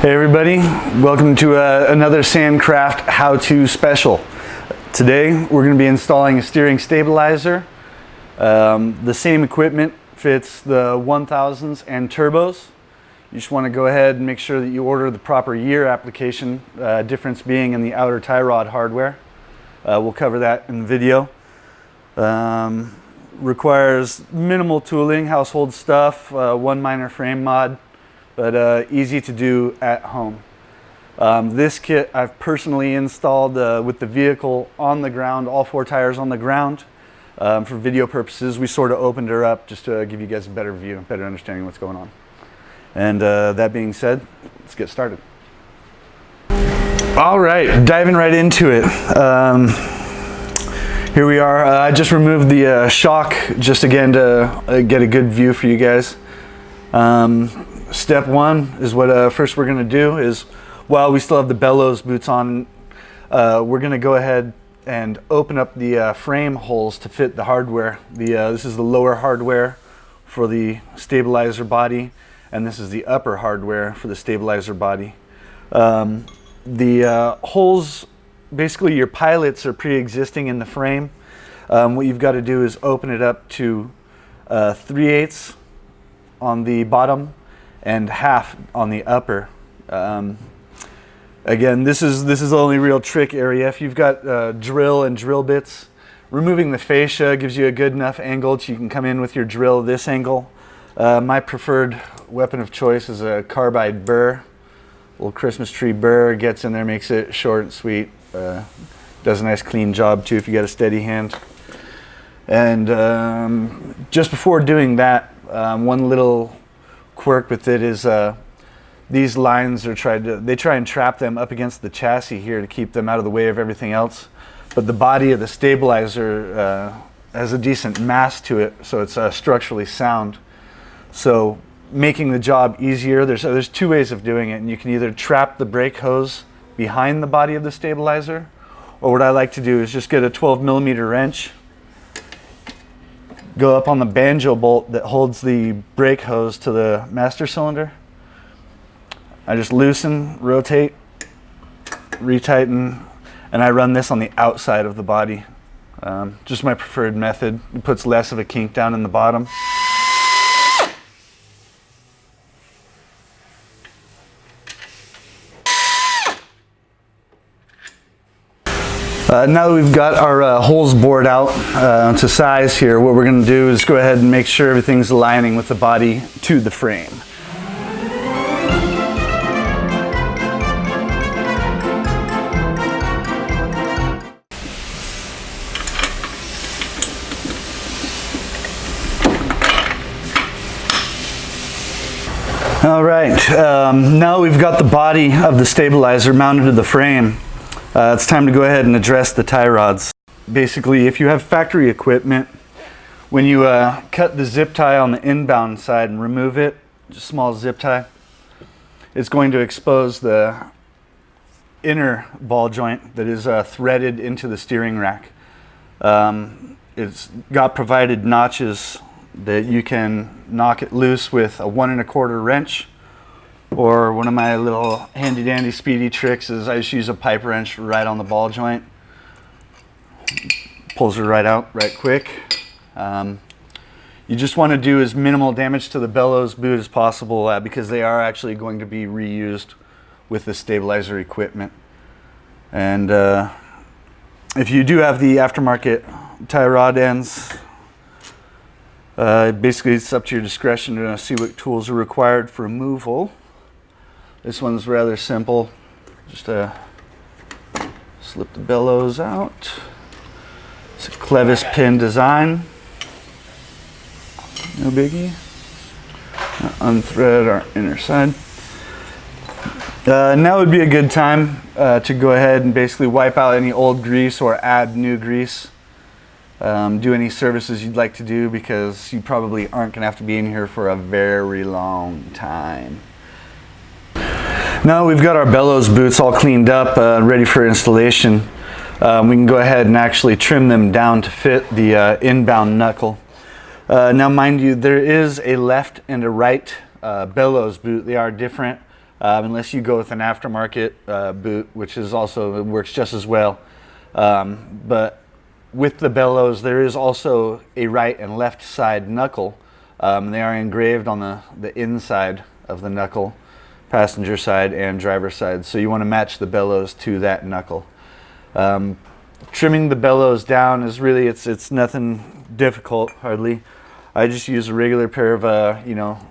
Hey everybody, welcome to another Sandcraft how-to special. Today we're going to be installing a steering stabilizer. The same equipment fits the 1000s and turbos. You just want to go ahead and make sure that you order the proper year application, difference being in the outer tie rod hardware. We'll cover that in the video. Requires minimal tooling, household stuff, one minor frame mod, but easy to do at home. This kit I've personally installed with the vehicle on the ground, all four tires on the ground. For video purposes, we sort of opened her up just to give you guys a better view, better understanding what's going on. And that being said, let's get started. All right, diving right into it. Here we are. I just removed the shock just again to get a good view for you guys. Step one is what first we're going to do is, while we still have the bellows boots on, we're going to go ahead and open up the frame holes to fit the hardware. This is the lower hardware for the stabilizer body, and this is the upper hardware for the stabilizer body. The holes, basically your pilots are pre-existing in the frame. What you've got to do is open it up to 3/8 on the bottom and half on the upper. Again, this is the only real trick area. If you've got drill and drill bits, removing the fascia gives you a good enough angle so you can come in with your drill this angle. My preferred weapon of choice is a carbide burr. Little Christmas tree burr, gets in there, makes it short and sweet. Does a nice clean job too if you got a steady hand. And just before doing that, one little quirk with it is these lines are they try and trap them up against the chassis here to keep them out of the way of everything else. But the body of the stabilizer has a decent mass to it, so it's structurally sound. So making the job easier, there's two ways of doing it, and you can either trap the brake hose behind the body of the stabilizer, or what I like to do is just get a 12mm wrench, go up on the banjo bolt that holds the brake hose to the master cylinder. I just loosen, rotate, retighten, and I run this on the outside of the body. Just my preferred method. It puts less of a kink down in the bottom. Now that we've got our holes bored out to size here, what we're going to do is go ahead and make sure everything's aligning with the body to the frame. All right, now we've got the body of the stabilizer mounted to the frame. It's time to go ahead and address the tie rods. Basically, if you have factory equipment, when you cut the zip tie on the inbound side and remove it, just a small zip tie, it's going to expose the inner ball joint that is threaded into the steering rack. It's got provided notches that you can knock it loose with a 1 1/4 wrench. Or one of my little handy dandy speedy tricks is I just use a pipe wrench right on the ball joint. Pulls it right out right quick. You just want to do as minimal damage to the bellows boot as possible because they are actually going to be reused with the stabilizer equipment. And if you do have the aftermarket tie rod ends, basically it's up to your discretion to see what tools are required for removal. This one's rather simple. Just slip the bellows out. It's a clevis pin design. No biggie. Unthread our inner side. Now would be a good time to go ahead and basically wipe out any old grease or add new grease. Do any services you'd like to do because you probably aren't going to have to be in here for a very long time. Now we've got our bellows boots all cleaned up, ready for installation. We can go ahead and actually trim them down to fit the inbound knuckle. Now mind you, there is a left and a right bellows boot. They are different. unless you go with an aftermarket boot, which is also, it works just as well. But with the bellows, there is also a right and left side knuckle. They are engraved on the inside of the knuckle, passenger side and driver side. So you want to match the bellows to that knuckle. Trimming the bellows down is really, it's nothing difficult, hardly. I just use a regular pair of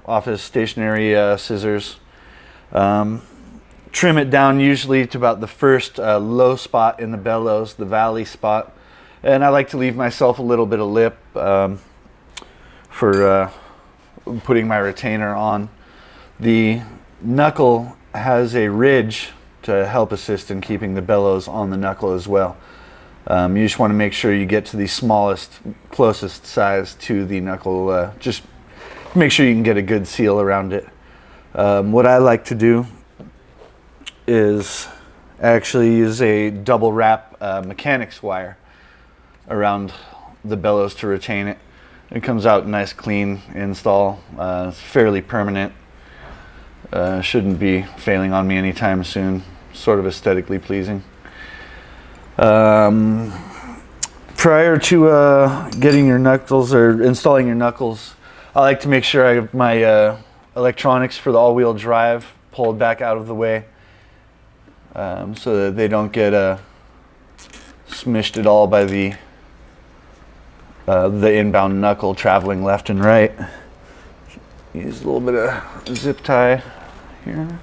office stationary scissors. Trim it down usually to about the first low spot in the bellows, the valley spot. And I like to leave myself a little bit of lip for putting my retainer on. The knuckle has a ridge to help assist in keeping the bellows on the knuckle as well. You just want to make sure you get to the smallest, closest size to the knuckle. Just make sure you can get a good seal around it. What I like to do is actually use a double wrap mechanics wire around the bellows to retain it. It comes out nice, clean install. It's fairly permanent. Shouldn't be failing on me anytime soon. Sort of aesthetically pleasing. Prior to getting your knuckles or installing your knuckles, I like to make sure I have my electronics for the all-wheel drive pulled back out of the way, so that they don't get smushed at all by the inbound knuckle traveling left and right. Use a little bit of zip tie here.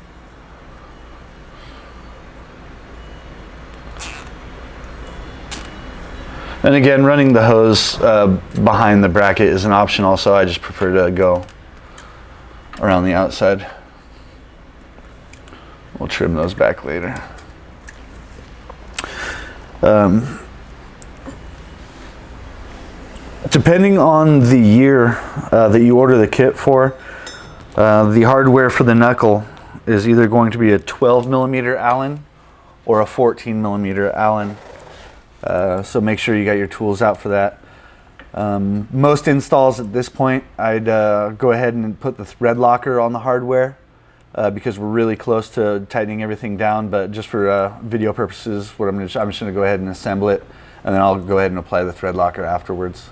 And again, running the hose behind the bracket is an option also. I just prefer to go around the outside. We'll trim those back later. Depending on the year that you order the kit for, the hardware for the knuckle is either going to be a 12 millimeter Allen or a 14 millimeter Allen. So make sure you got your tools out for that. Most installs at this point, I'd go ahead and put the thread locker on the hardware because we're really close to tightening everything down. But just for video purposes, I'm just going to go ahead and assemble it, and then I'll go ahead and apply the thread locker afterwards.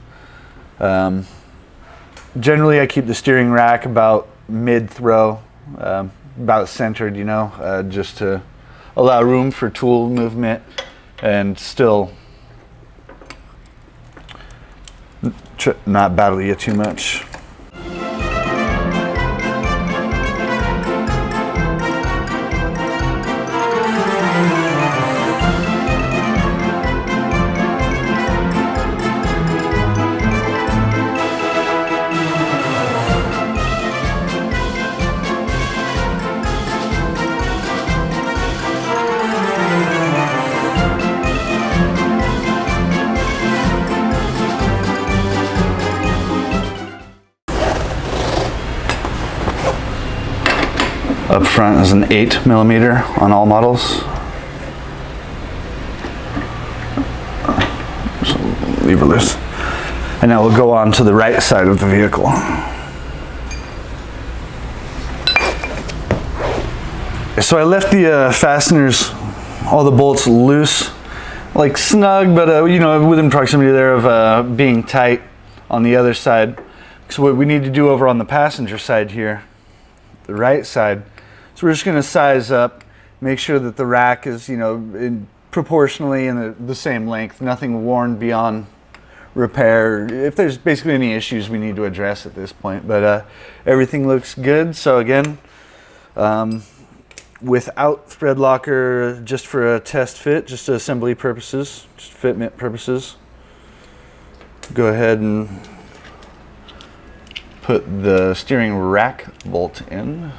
Generally, I keep the steering rack about mid-throw, about centered, just to allow room for tool movement and still not battle you too much. Up front is an 8 millimeter on all models. So leave it loose. And now we'll go on to the right side of the vehicle. So I left the fasteners, all the bolts loose, like snug, but within proximity there of being tight on the other side. So what we need to do over on the passenger side here, the right side, so we're just going to size up, make sure that the rack is, proportionally in the same length, nothing worn beyond repair. If there's basically any issues we need to address at this point, but everything looks good. So again, without thread locker, just for a test fit, just assembly purposes, just fitment purposes, go ahead and put the steering rack bolt in.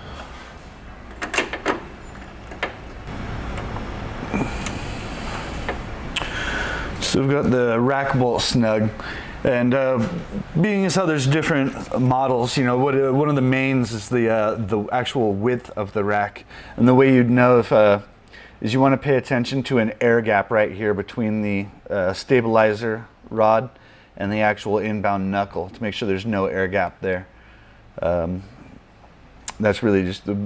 So we've got the rack bolt snug, and being as how there's different models, one of the mains is the actual width of the rack, and the way you'd know if is you want to pay attention to an air gap right here between the stabilizer rod and the actual inbound knuckle to make sure there's no air gap there. That's really just the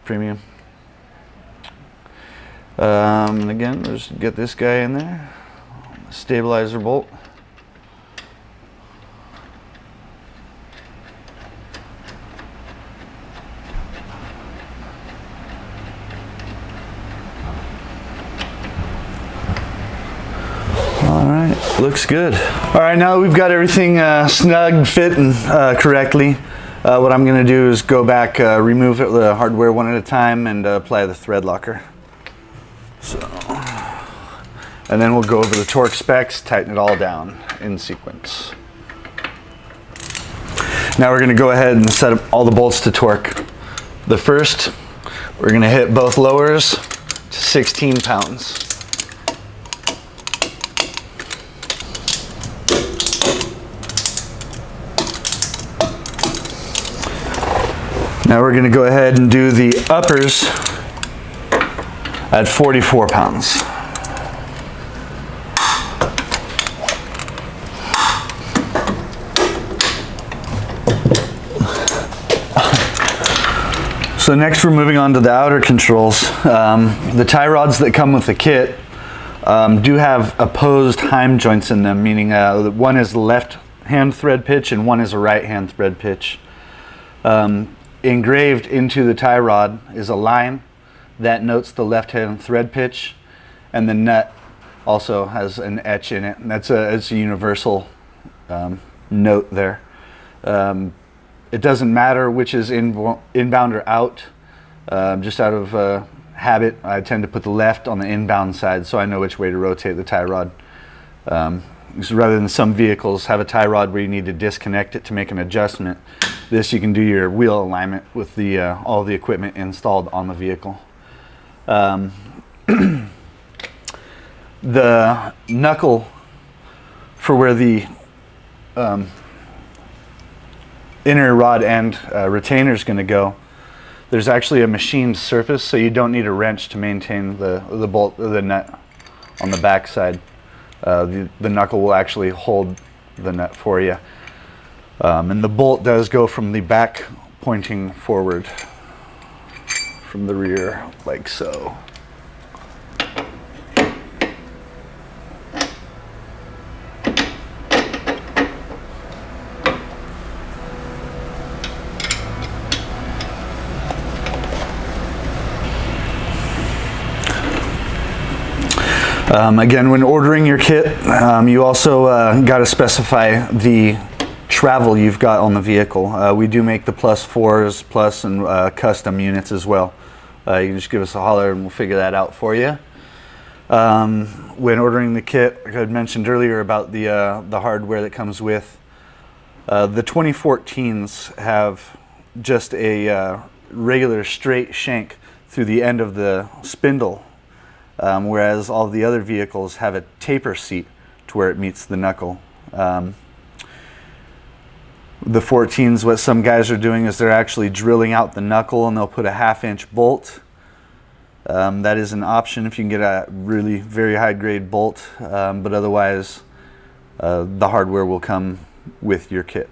premium. And again, just get this guy in there, stabilizer bolt. All right, looks good. All right, now we've got everything snug, fit, and correctly. What I'm going to do is go back, remove the hardware one at a time, and apply the thread locker. So, and then we'll go over the torque specs, tighten it all down in sequence. Now we're going to go ahead and set up all the bolts to torque. The first, we're going to hit both lowers to 16 pounds. Now we're going to go ahead and do the uppers at 44 pounds. So next we're moving on to the outer controls. The tie rods that come with the kit do have opposed heim joints in them, meaning one is left hand thread pitch and one is a right hand thread pitch. Engraved into the tie rod is a line that notes the left hand thread pitch, and the nut also has an etch in it, and it's a universal note there. It doesn't matter which is inbound or out. Just out of habit, I tend to put the left on the inbound side so I know which way to rotate the tie rod. Rather than some vehicles have a tie rod where you need to disconnect it to make an adjustment, this you can do your wheel alignment with the all the equipment installed on the vehicle. The knuckle for where the inner rod end retainer is going to go, there's actually a machined surface, so you don't need a wrench to maintain the bolt or the nut on the back side. The knuckle will actually hold the nut for you. And the bolt does go from the back pointing forward from the rear, like so. Again, when ordering your kit, you also got to specify the travel you've got on the vehicle. We do make the +4s, plus, and custom units as well. You can just give us a holler and we'll figure that out for you. When ordering the kit, like I had mentioned earlier about the hardware that comes with, the 2014s have just a regular straight shank through the end of the spindle. Whereas all the other vehicles have a taper seat to where it meets the knuckle. The 14s, what some guys are doing is they're actually drilling out the knuckle and they'll put a 1/2-inch bolt. That is an option if you can get a really very high grade bolt, but otherwise the hardware will come with your kit.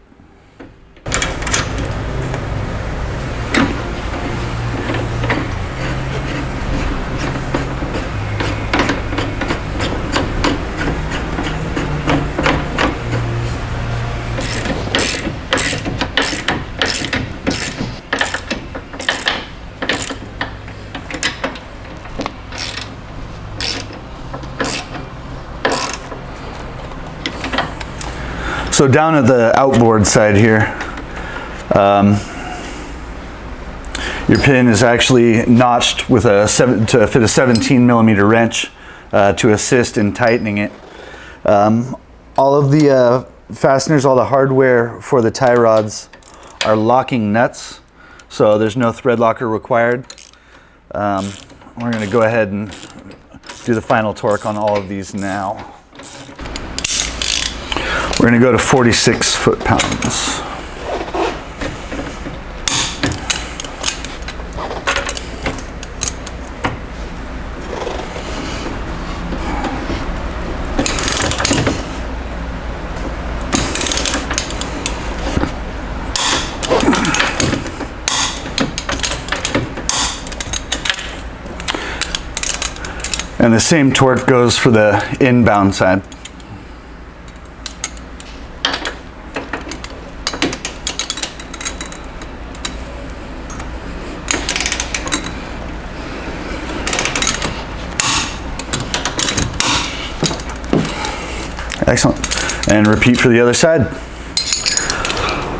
So down at the outboard side here, your pin is actually notched with to fit a 17mm wrench to assist in tightening it. All of the fasteners, all the hardware for the tie rods are locking nuts, so there's no thread locker required. We're going to go ahead and do the final torque on all of these now. We're going to go to 46 foot-pounds. And the same torque goes for the inbound side. Excellent. And repeat for the other side.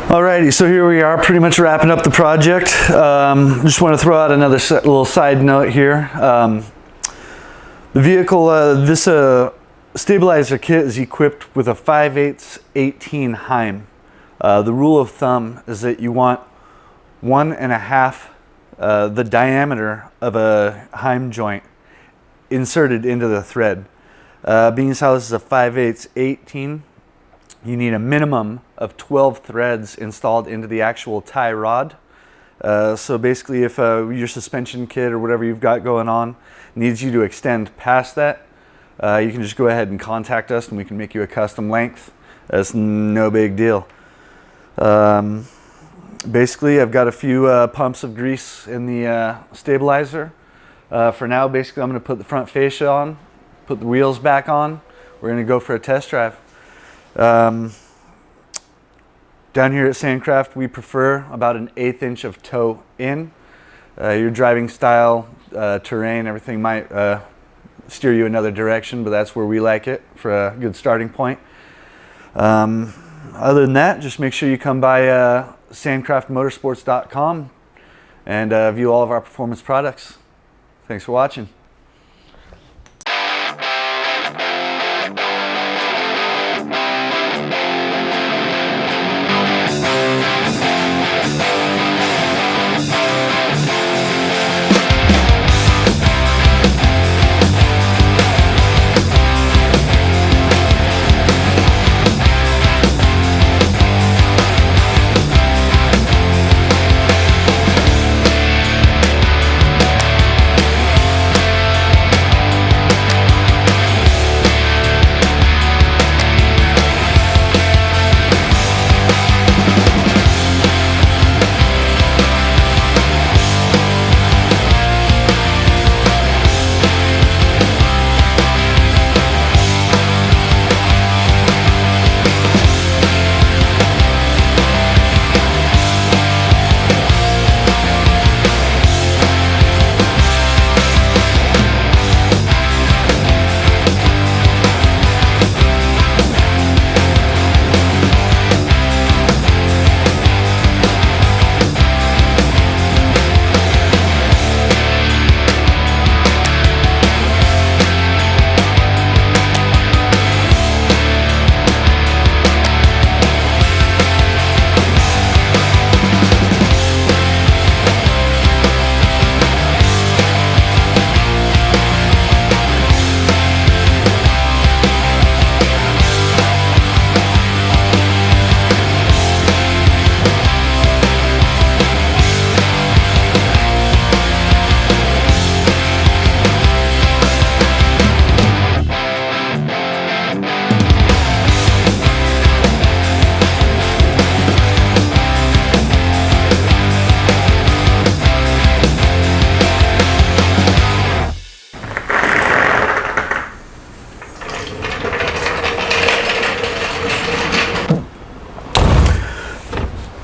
Alrighty, so here we are, pretty much wrapping up the project. Just want to throw out another little side note here. The vehicle, this stabilizer kit is equipped with a 5/8 18 Heim. The rule of thumb is that you want 1.5 the diameter of a Heim joint inserted into the thread. Being as how this is a 5/8 18, you need a minimum of 12 threads installed into the actual tie rod. So basically, if your suspension kit or whatever you've got going on needs you to extend past that, you can just go ahead and contact us and we can make you a custom length. That's no big deal. Basically, I've got a few pumps of grease in the stabilizer. For now, basically, I'm going to put the front fascia on, put the wheels back on. We're going to go for a test drive. Down here at Sandcraft, we prefer about an 1/8 inch of toe in. Your driving style, terrain, everything might steer you another direction, but that's where we like it for a good starting point. Other than that, just make sure you come by sandcraftmotorsports.com and view all of our performance products. Thanks for watching.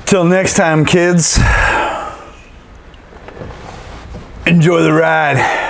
Till next time, kids, enjoy the ride.